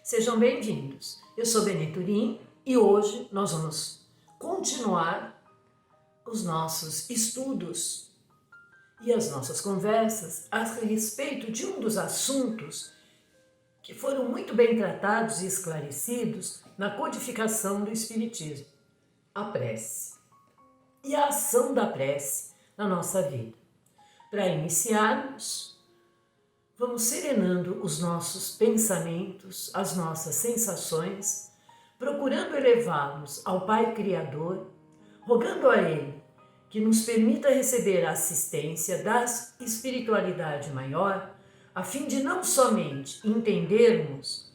Sejam bem-vindos. Eu sou Benê Turim e hoje nós vamos continuar os nossos estudos e as nossas conversas a respeito de um dos assuntos que foram muito bem tratados e esclarecidos na codificação do Espiritismo, a prece e a ação da prece na nossa vida. Para iniciarmos, vamos serenando os nossos pensamentos, as nossas sensações, procurando elevá-los ao Pai Criador, rogando a Ele que nos permita receber a assistência da espiritualidade maior, a fim de não somente entendermos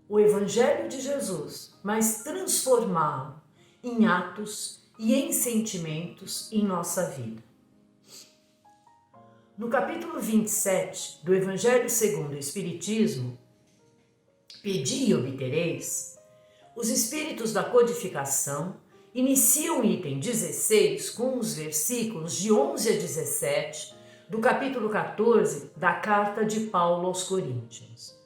o Evangelho de Jesus, mas transformá-lo em atos e em sentimentos em nossa vida. No capítulo 27 do Evangelho segundo o Espiritismo, Pedi e obtereis, os espíritos da codificação iniciam o item 16 com os versículos de 11 a 17 do capítulo 14 da carta de Paulo aos Coríntios.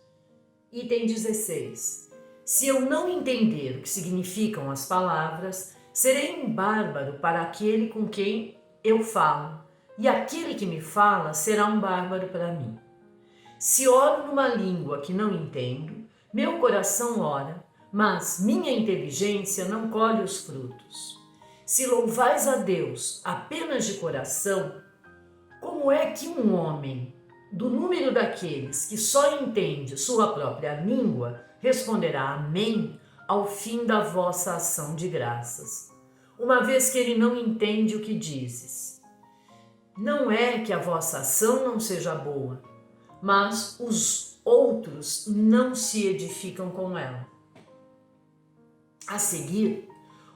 Item 16. Se eu não entender o que significam as palavras, serei um bárbaro para aquele com quem eu falo, e aquele que me fala será um bárbaro para mim. Se oro numa língua que não entendo, meu coração ora, mas minha inteligência não colhe os frutos. Se louvais a Deus apenas de coração, como é que um homem, do número daqueles que só entende sua própria língua, responderá amém ao fim da vossa ação de graças, uma vez que ele não entende o que dizes? Não é que a vossa ação não seja boa, mas os outros não se edificam com ela. A seguir,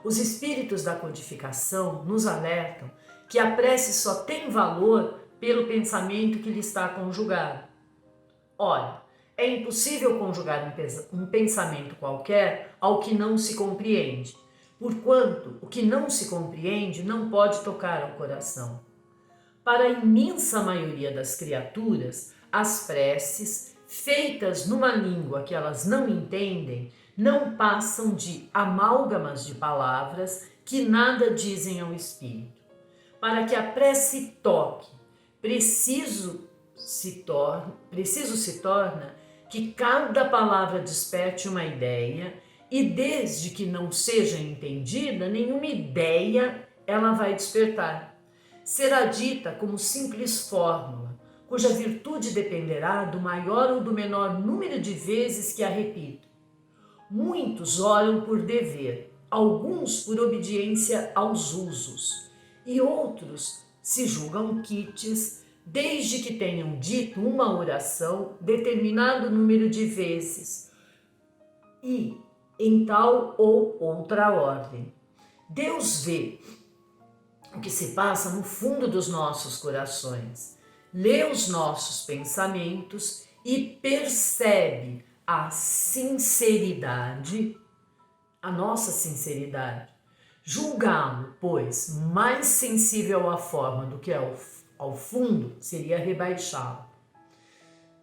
os espíritos da codificação nos alertam que a prece só tem valor pelo pensamento que lhe está conjugado. Ora, é impossível conjugar um pensamento qualquer ao que não se compreende, porquanto o que não se compreende não pode tocar ao coração. Para a imensa maioria das criaturas, as preces, feitas numa língua que elas não entendem, não passam de amálgamas de palavras que nada dizem ao espírito. Para que a prece toque, preciso se torna que cada palavra desperte uma ideia, e desde que não seja entendida, nenhuma ideia ela vai despertar. Será dita como simples fórmula, cuja virtude dependerá do maior ou do menor número de vezes que a repito. Muitos oram por dever, alguns por obediência aos usos, e outros se julgam quites desde que tenham dito uma oração determinado número de vezes e em tal ou outra ordem. Deus vê o que se passa no fundo dos nossos corações, lê os nossos pensamentos e percebe a sinceridade, a nossa sinceridade. Julgá-lo, pois, mais sensível à forma do que ao fundo, seria rebaixá-lo.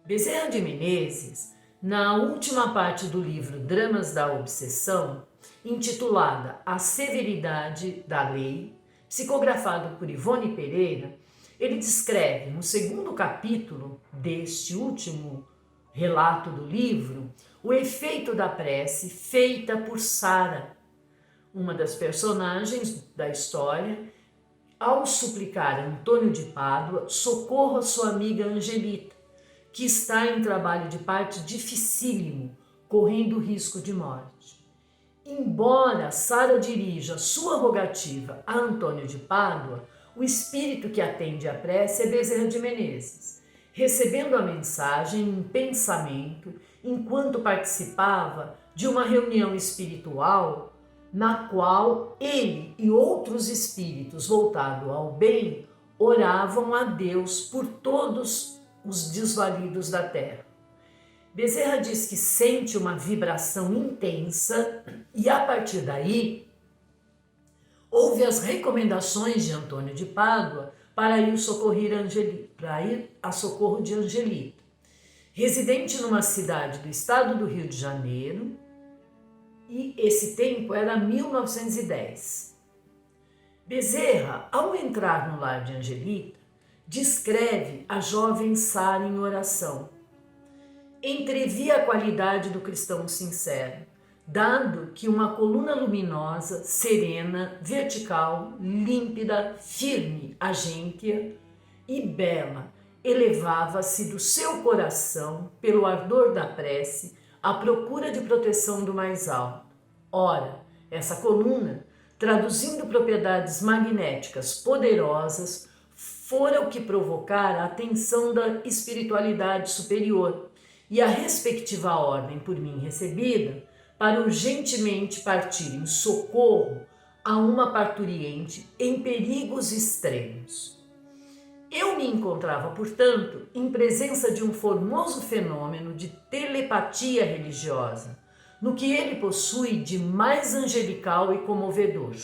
Bezerra de Menezes, na última parte do livro Dramas da Obsessão, intitulada A Severidade da Lei, psicografado por Ivone Pereira, ele descreve no segundo capítulo deste último relato do livro o efeito da prece feita por Sara, uma das personagens da história, ao suplicar a Antônio de Pádua socorro à sua amiga Angelita, que está em trabalho de parte dificílimo, correndo risco de morte. Embora Sara dirija sua rogativa a Antônio de Pádua, o espírito que atende à prece é Bezerra de Menezes, recebendo a mensagem em pensamento enquanto participava de uma reunião espiritual na qual ele e outros espíritos voltados ao bem oravam a Deus por todos os desvalidos da terra. Bezerra diz que sente uma vibração intensa e, a partir daí, houve as recomendações de Antônio de Pádua para ir a socorro de Angelita, residente numa cidade do estado do Rio de Janeiro, e esse tempo era 1910. Bezerra, ao entrar no lar de Angelita, descreve a jovem Sara em oração. Entrevi a qualidade do cristão sincero, dado que uma coluna luminosa, serena, vertical, límpida, firme, agêntea e bela elevava-se do seu coração pelo ardor da prece à procura de proteção do mais alto. Ora, essa coluna, traduzindo propriedades magnéticas poderosas, fora o que provocara a atenção da espiritualidade superior e a respectiva ordem por mim recebida para urgentemente partir em socorro a uma parturiente em perigos extremos. Eu me encontrava, portanto, em presença de um formoso fenômeno de telepatia religiosa, no que ele possui de mais angelical e comovedor,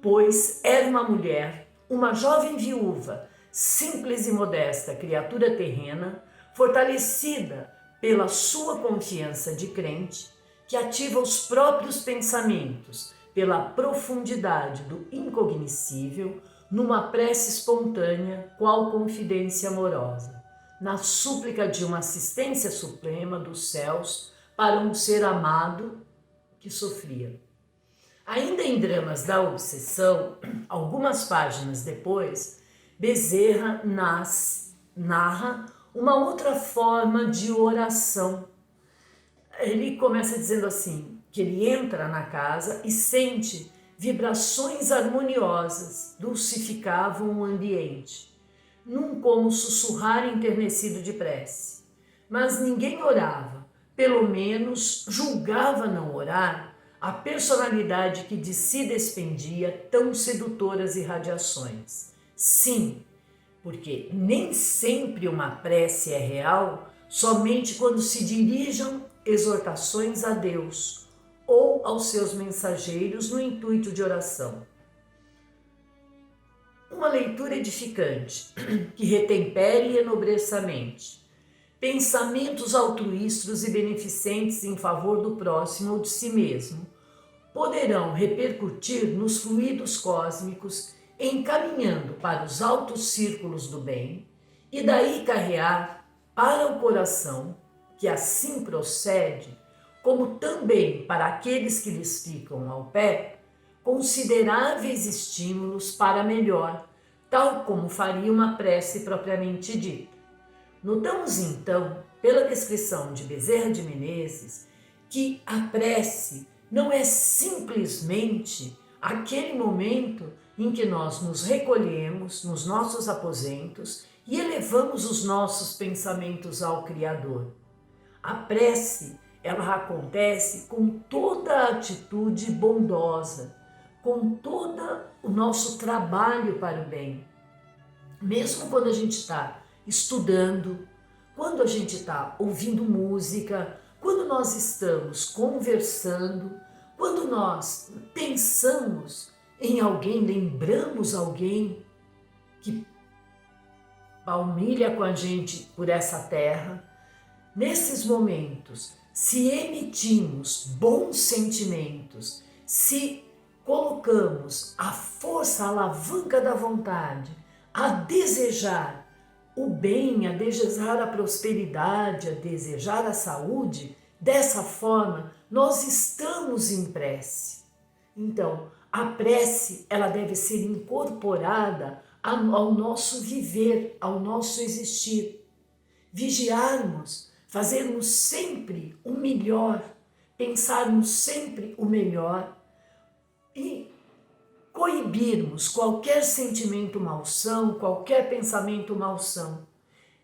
pois era uma mulher, uma jovem viúva, simples e modesta criatura terrena, fortalecida pela sua confiança de crente, que ativa os próprios pensamentos pela profundidade do incognoscível, numa prece espontânea, qual confidência amorosa, na súplica de uma assistência suprema dos céus para um ser amado que sofria. Ainda em Dramas da Obsessão, algumas páginas depois, Bezerra narra uma outra forma de oração. Ele começa dizendo assim, que ele entra na casa e sente vibrações harmoniosas, dulcificavam o ambiente, num como sussurrar enternecido de prece. Mas ninguém orava, pelo menos julgava não orar a personalidade que de si despendia tão sedutoras irradiações. Sim, porque nem sempre uma prece é real somente quando se dirijam exortações a Deus ou aos seus mensageiros no intuito de oração. Uma leitura edificante, que retempere e enobreça a mente. Pensamentos altruístas e beneficentes em favor do próximo ou de si mesmo poderão repercutir nos fluidos cósmicos, encaminhando para os altos círculos do bem e daí carrear para o coração, que assim procede, como também para aqueles que lhes ficam ao pé, consideráveis estímulos para melhor, tal como faria uma prece propriamente dita. Notamos então, pela descrição de Bezerra de Menezes, que a prece não é simplesmente aquele momento em que nós nos recolhemos nos nossos aposentos e elevamos os nossos pensamentos ao Criador. A prece, ela acontece com toda a atitude bondosa, com todo o nosso trabalho para o bem. Mesmo quando a gente está estudando, quando a gente está ouvindo música, quando nós estamos conversando, quando nós pensamos em alguém, lembramos alguém que palmilha com a gente por essa terra, nesses momentos, se emitimos bons sentimentos, se colocamos a força, a alavanca da vontade, a desejar o bem, a desejar a prosperidade, a desejar a saúde, dessa forma nós estamos em prece. Então, a prece, ela deve ser incorporada ao nosso viver, ao nosso existir. Vigiarmos, fazermos sempre o melhor, pensarmos sempre o melhor e coibirmos qualquer sentimento malsão, qualquer pensamento malsão.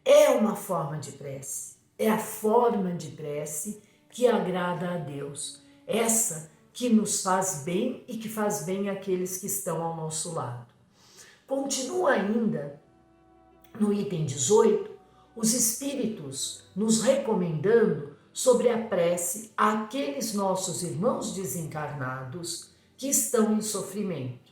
É uma forma de prece, é a forma de prece que agrada a Deus, essa que nos faz bem e que faz bem àqueles que estão ao nosso lado. Continua ainda no item 18, os espíritos nos recomendando sobre a prece àqueles nossos irmãos desencarnados que estão em sofrimento.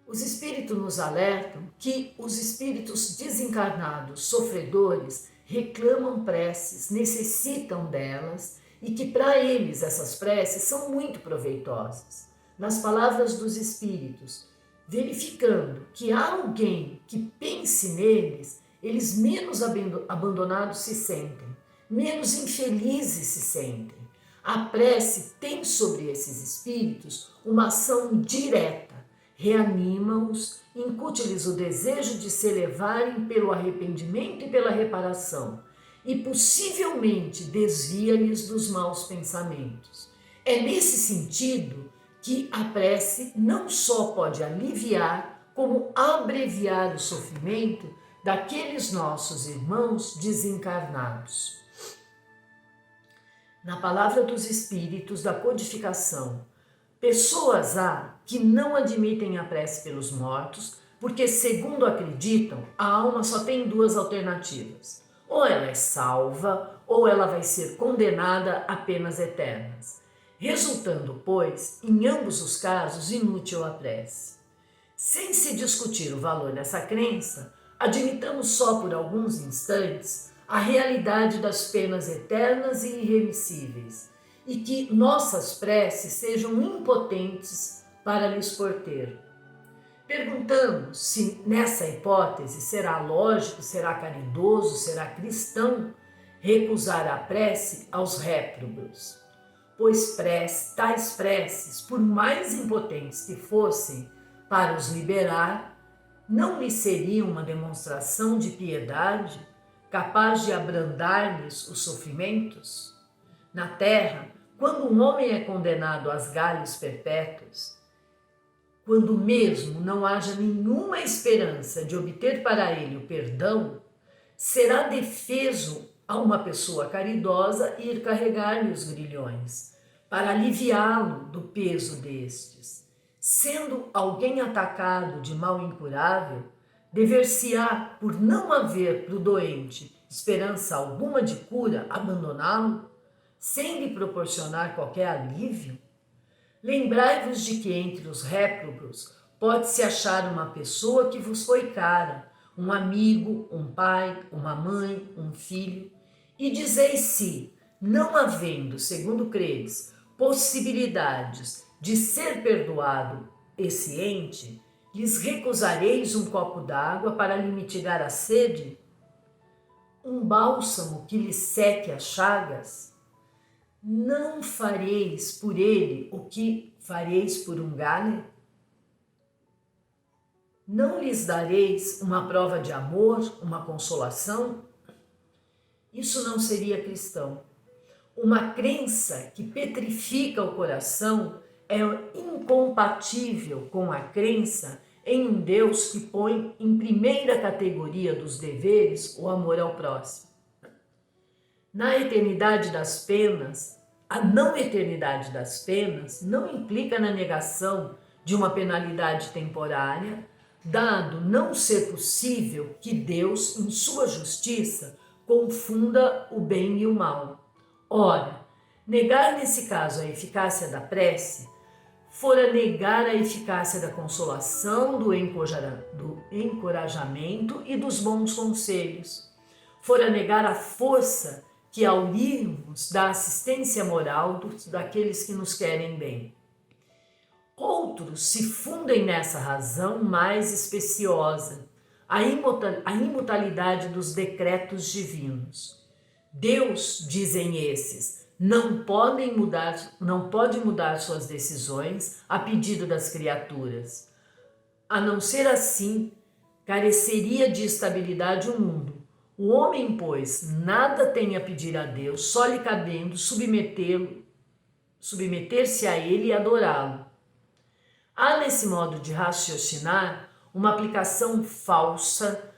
Os espíritos nos alertam que os espíritos desencarnados, sofredores, reclamam preces, necessitam delas e que para eles essas preces são muito proveitosas. Nas palavras dos espíritos, verificando que há alguém que pense neles, eles menos abandonados se sentem, menos infelizes se sentem. A prece tem sobre esses espíritos uma ação direta, reanima-os, incute-lhes o desejo de se elevarem pelo arrependimento e pela reparação, e possivelmente desvia-lhes dos maus pensamentos. É nesse sentido que a prece não só pode aliviar, como abreviar o sofrimento daqueles nossos irmãos desencarnados. Na palavra dos espíritos da codificação, pessoas há que não admitem a prece pelos mortos, porque, segundo acreditam, a alma só tem duas alternativas: ou ela é salva, ou ela vai ser condenada a penas eternas, resultando, pois, em ambos os casos, inútil a prece. Sem se discutir o valor dessa crença, admitamos só por alguns instantes a realidade das penas eternas e irremissíveis, e que nossas preces sejam impotentes para lhes pôr termo. Perguntamos se nessa hipótese será lógico, será caridoso, será cristão recusar a prece aos réprobos, pois tais preces, por mais impotentes que fossem para os liberar, não lhes seriam uma demonstração de piedade capaz de abrandar-lhes os sofrimentos? Na terra, quando um homem é condenado às galhos perpétuos, quando mesmo não haja nenhuma esperança de obter para ele o perdão, será defeso a uma pessoa caridosa ir carregar-lhe os grilhões, para aliviá-lo do peso destes. Sendo alguém atacado de mal incurável, dever-se-á, por não haver para o doente esperança alguma de cura, abandoná-lo, sem lhe proporcionar qualquer alívio? Lembrai-vos de que entre os réprobos pode-se achar uma pessoa que vos foi cara, um amigo, um pai, uma mãe, um filho, e dizeis se, não havendo, segundo credes, possibilidades de ser perdoado esse ente, lhes recusareis um copo d'água para lhe mitigar a sede? Um bálsamo que lhe seque as chagas? Não fareis por ele o que fareis por um galho? Não lhes dareis uma prova de amor, uma consolação? Isso não seria cristão. Uma crença que petrifica o coração é incompatível com a crença em um Deus que põe em primeira categoria dos deveres o amor ao próximo. Na eternidade das penas, a não eternidade das penas não implica na negação de uma penalidade temporária, dado não ser possível que Deus, em sua justiça, confunda o bem e o mal. Ora, negar nesse caso a eficácia da prece fora negar a eficácia da consolação, do encorajamento e dos bons conselhos. Fora negar a força que ao irmos da assistência moral daqueles que nos querem bem. Outros se fundem nessa razão mais especiosa, a imutabilidade dos decretos divinos. Deus, dizem esses, não pode mudar suas decisões a pedido das criaturas. A não ser assim, careceria de estabilidade o mundo. O homem, pois, nada tem a pedir a Deus, só lhe cabendo submeter-se a ele e adorá-lo. Há nesse modo de raciocinar uma aplicação falsa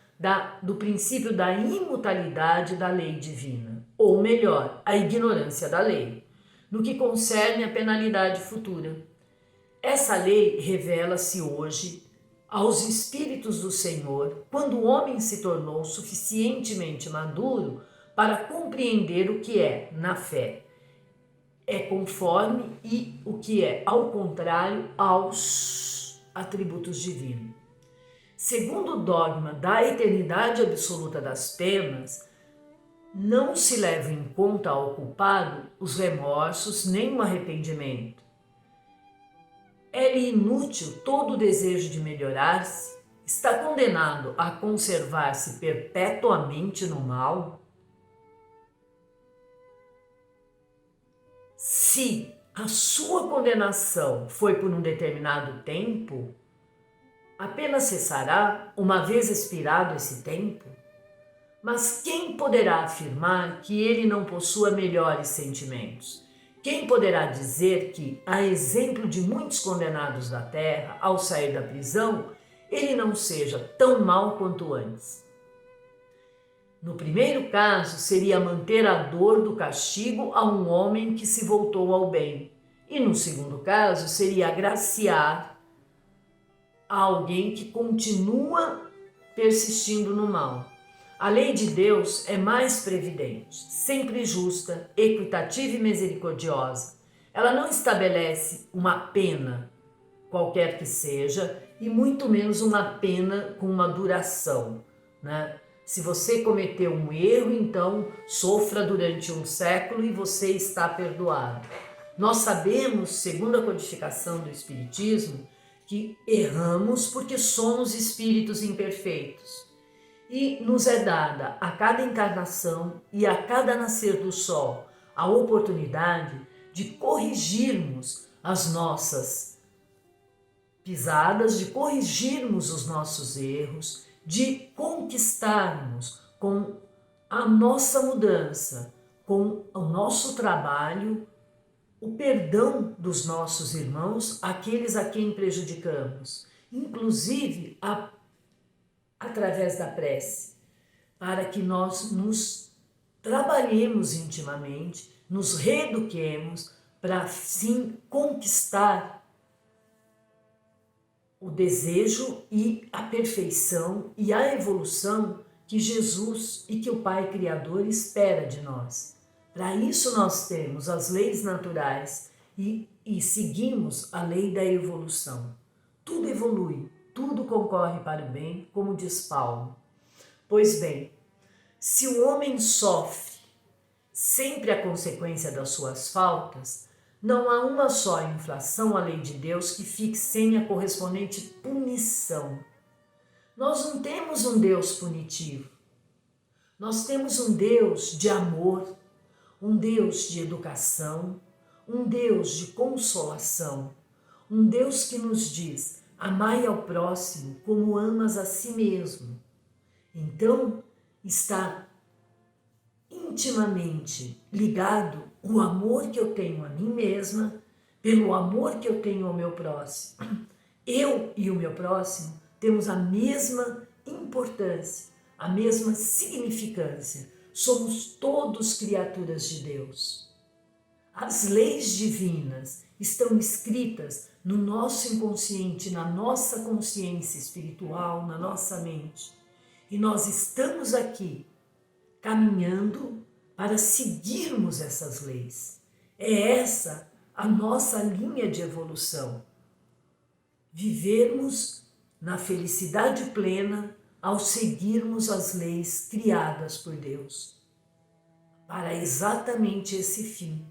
do princípio da imutabilidade da lei divina, ou melhor, a ignorância da lei, no que concerne à penalidade futura. Essa lei revela-se hoje aos Espíritos do Senhor quando o homem se tornou suficientemente maduro para compreender o que é, na fé, é conforme e o que é, ao contrário, aos atributos divinos. Segundo o dogma da eternidade absoluta das penas, não se leva em conta ao culpado os remorsos nem o arrependimento. É-lhe inútil todo o desejo de melhorar-se? Está condenado a conservar-se perpetuamente no mal? Se a sua condenação foi por um determinado tempo, apenas cessará uma vez expirado esse tempo? Mas quem poderá afirmar que ele não possua melhores sentimentos? Quem poderá dizer que, a exemplo de muitos condenados da terra, ao sair da prisão, ele não seja tão mau quanto antes? No primeiro caso, seria manter a dor do castigo a um homem que se voltou ao bem. E no segundo caso, seria agraciar a alguém que continua persistindo no mal. A lei de Deus é mais previdente, sempre justa, equitativa e misericordiosa. Ela não estabelece uma pena, qualquer que seja, e muito menos uma pena com uma duração, né? Se você cometeu um erro, então sofra durante um século e você está perdoado. Nós sabemos, segundo a codificação do Espiritismo, que erramos porque somos espíritos imperfeitos. E nos é dada a cada encarnação e a cada nascer do sol a oportunidade de corrigirmos as nossas pisadas, de corrigirmos os nossos erros, de conquistarmos com a nossa mudança, com o nosso trabalho, o perdão dos nossos irmãos, aqueles a quem prejudicamos, inclusive através da prece, para que nós nos trabalhemos intimamente, nos reeduquemos para assim conquistar o desejo e a perfeição e a evolução que Jesus e que o Pai Criador espera de nós. Para isso nós temos as leis naturais e seguimos a lei da evolução. Tudo evolui, tudo concorre para o bem, como diz Paulo. Pois bem, se o homem sofre sempre a consequência das suas faltas, não há uma só infração à lei de Deus que fique sem a correspondente punição. Nós não temos um Deus punitivo. Nós temos um Deus de amor, um Deus de educação, um Deus de consolação, um Deus que nos diz: amai ao próximo como amas a si mesmo. Então, está intimamente ligado o amor que eu tenho a mim mesma pelo amor que eu tenho ao meu próximo. Eu e o meu próximo temos a mesma importância, a mesma significância. Somos todos criaturas de Deus. As leis divinas estão escritas no nosso inconsciente, na nossa consciência espiritual, na nossa mente. E nós estamos aqui caminhando para seguirmos essas leis. É essa a nossa linha de evolução. Vivermos na felicidade plena ao seguirmos as leis criadas por Deus, para exatamente esse fim,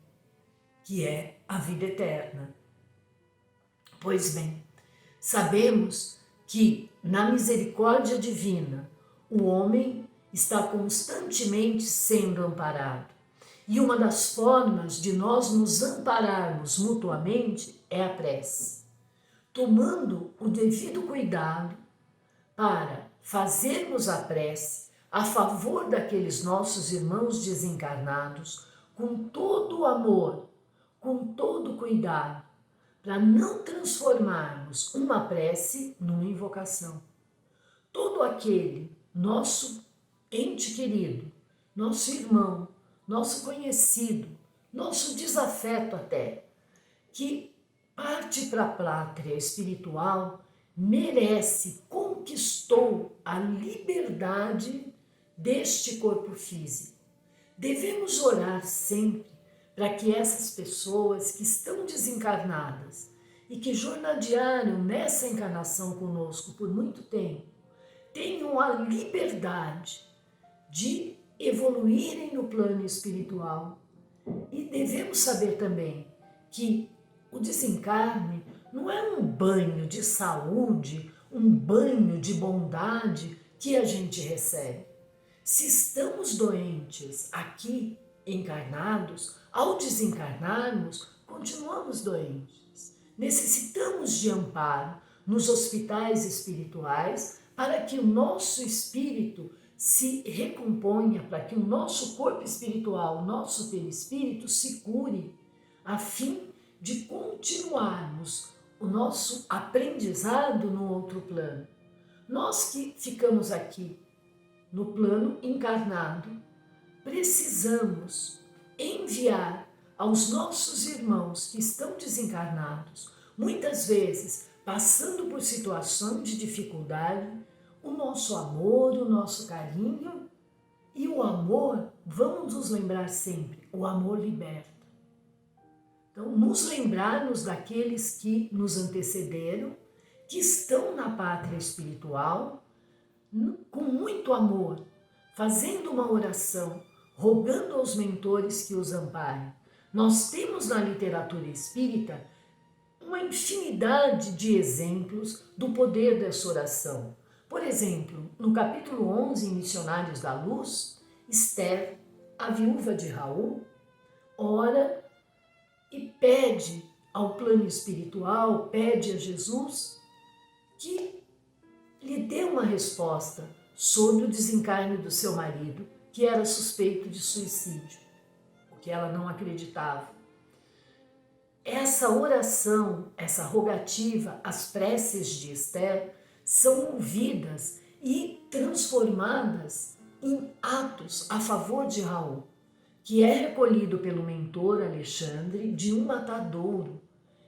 que é a vida eterna. Pois bem, sabemos que na misericórdia divina o homem está constantemente sendo amparado. E uma das formas de nós nos ampararmos mutuamente é a prece, tomando o devido cuidado para fazermos a prece a favor daqueles nossos irmãos desencarnados com todo o amor, com todo o cuidado, para não transformarmos uma prece numa invocação. Todo aquele nosso ente querido, nosso irmão, nosso conhecido, nosso desafeto até, que parte para a pátria espiritual, merece, conquistou a liberdade deste corpo físico. Devemos orar sempre para que essas pessoas que estão desencarnadas e que jornadearam nessa encarnação conosco por muito tempo tenham a liberdade de evoluírem no plano espiritual. E devemos saber também que o desencarne não é um banho de saúde, um banho de bondade que a gente recebe. Se estamos doentes aqui, encarnados, ao desencarnarmos, continuamos doentes. Necessitamos de amparo nos hospitais espirituais para que o nosso espírito se recomponha, para que o nosso corpo espiritual, o nosso perispírito se cure, a fim de continuarmos o nosso aprendizado no outro plano. Nós que ficamos aqui no plano encarnado, precisamos enviar aos nossos irmãos que estão desencarnados, muitas vezes passando por situação de dificuldade, o nosso amor, o nosso carinho. E o amor, vamos nos lembrar sempre, o amor liberta. Então, nos lembrarmos daqueles que nos antecederam, que estão na pátria espiritual, com muito amor, fazendo uma oração, rogando aos mentores que os amparem. Nós temos na literatura espírita uma infinidade de exemplos do poder dessa oração. Por exemplo, no capítulo 11, em Missionários da Luz, Esther, a viúva de Raul, ora e pede ao plano espiritual, pede a Jesus que lhe dê uma resposta sobre o desencarne do seu marido, que era suspeito de suicídio, porque ela não acreditava. Essa oração, essa rogativa, as preces de Esther são ouvidas e transformadas em atos a favor de Raul, que é recolhido pelo mentor Alexandre de um matadouro.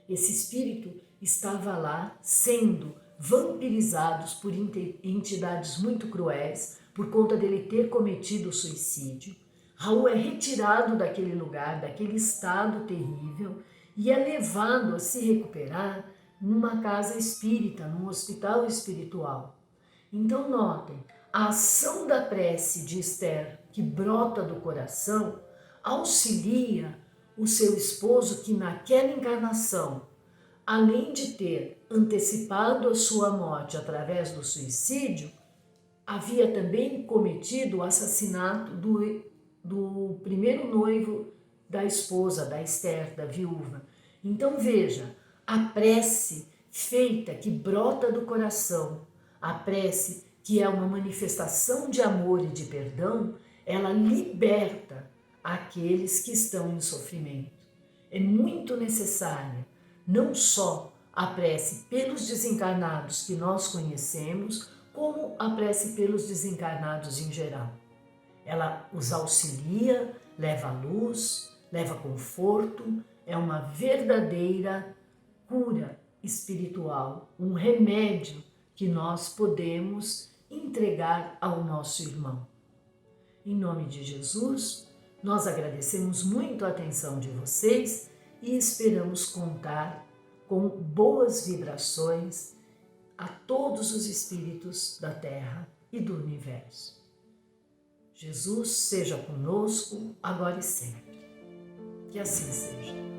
Esse espírito estava lá sendo vampirizados por entidades muito cruéis por conta dele ter cometido suicídio. Raul é retirado daquele lugar, daquele estado terrível, e é levado a se recuperar numa casa espírita, num hospital espiritual. Então notem, a ação da prece de Esther, que brota do coração, auxilia o seu esposo que naquela encarnação, além de ter antecipado a sua morte através do suicídio, havia também cometido o assassinato do primeiro noivo da esposa, da Esther, da viúva. Então veja, a prece feita que brota do coração, a prece que é uma manifestação de amor e de perdão, ela liberta aqueles que estão em sofrimento. É muito necessária não só a prece pelos desencarnados que nós conhecemos, como a prece pelos desencarnados em geral. Ela os auxilia, leva luz, leva conforto, é uma verdadeira cura espiritual, um remédio que nós podemos entregar ao nosso irmão. Em nome de Jesus, nós agradecemos muito a atenção de vocês e esperamos contar com boas vibrações a todos os espíritos da Terra e do Universo. Jesus seja conosco, agora e sempre. Que assim seja.